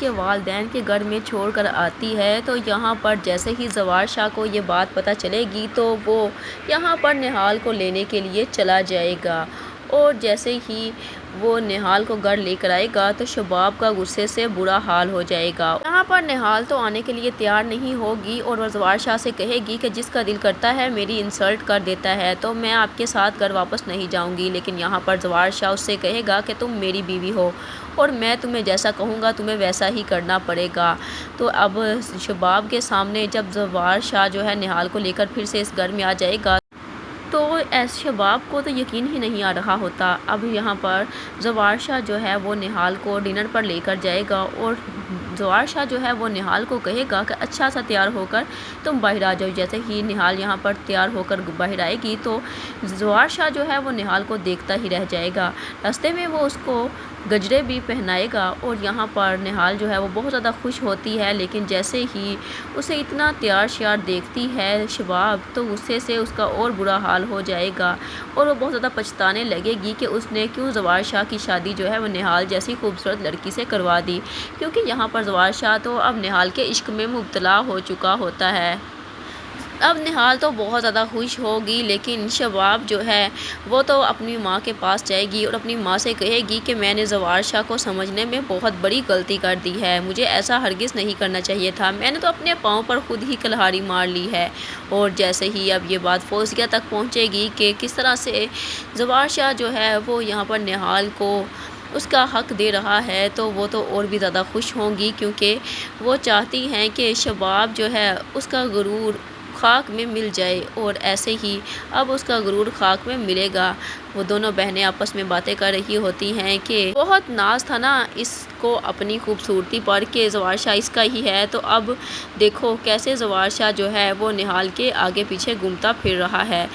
کے والدین کے گھر میں چھوڑ کر آتی ہے تو یہاں پر جیسے ہی زوار شاہ کو یہ بات پتہ چلے گی تو وہ یہاں پر نہال کو لینے کے لیے چلا جائے گا، اور جیسے ہی وہ نہال کو گھر لے کر آئے گا تو شباب کا غصے سے برا حال ہو جائے گا۔ یہاں پر نہال تو آنے کے لیے تیار نہیں ہوگی اور وہ زوار شاہ سے کہے گی کہ جس کا دل کرتا ہے میری انسلٹ کر دیتا ہے تو میں آپ کے ساتھ گھر واپس نہیں جاؤں گی، لیکن یہاں پر زوار شاہ اس سے کہے گا کہ تم میری بیوی ہو اور میں تمہیں جیسا کہوں گا تمہیں ویسا ہی کرنا پڑے گا۔ تو اب شباب کے سامنے جب زوار شاہ جو ہے نہال کو لے کر پھر سے اس گھر میں آ جائے گا تو ایس شباب کو تو یقین ہی نہیں آ رہا ہوتا۔ اب یہاں پر زوار شاہ جو ہے وہ نہال کو ڈنر پر لے کر جائے گا اور زوار شاہ جو ہے وہ نہال کو کہے گا کہ اچھا سا تیار ہو کر تم باہر آ جاؤ۔ جیسے ہی نہال یہاں پر تیار ہو کر باہر آئے گی تو زوار شاہ جو ہے وہ نہال کو دیکھتا ہی رہ جائے گا۔ راستے میں وہ اس کو گجرے بھی پہنائے گا اور یہاں پر نہال جو ہے وہ بہت زیادہ خوش ہوتی ہے، لیکن جیسے ہی اسے اتنا تیار شیار دیکھتی ہے شباب تو غصے سے اس کا اور برا حال ہو جائے گا اور وہ بہت زیادہ پچھتانے لگے گی کہ اس نے کیوں زوار شاہ کی شادی جو ہے وہ نہال جیسی خوبصورت لڑکی سے کروا دی، کیونکہ یہاں پر زوار شاہ تو اب نہال کے عشق میں مبتلا ہو چکا ہوتا ہے۔ اب نہال تو بہت زیادہ خوش ہوگی، لیکن شباب جو ہے وہ تو اپنی ماں کے پاس جائے گی اور اپنی ماں سے کہے گی کہ میں نے زوار شاہ کو سمجھنے میں بہت بڑی غلطی کر دی ہے، مجھے ایسا ہرگز نہیں کرنا چاہیے تھا، میں نے تو اپنے پاؤں پر خود ہی کلہاڑی مار لی ہے۔ اور جیسے ہی اب یہ بات فوزیہ تک پہنچے گی کہ کس طرح سے زوار شاہ جو ہے وہ یہاں پر نہال کو اس کا حق دے رہا ہے تو وہ تو اور بھی زیادہ خوش ہوں گی، کیونکہ وہ چاہتی ہیں کہ شباب جو ہے اس کا غرور خاک میں مل جائے، اور ایسے ہی اب اس کا غرور خاک میں ملے گا۔ وہ دونوں بہنیں آپس میں باتیں کر رہی ہوتی ہیں کہ بہت ناز تھا نا اس کو اپنی خوبصورتی پر کہ زوار شاہ اس کا ہی ہے، تو اب دیکھو کیسے زوار شاہ جو ہے وہ نہال کے آگے پیچھے گھومتا پھر رہا ہے۔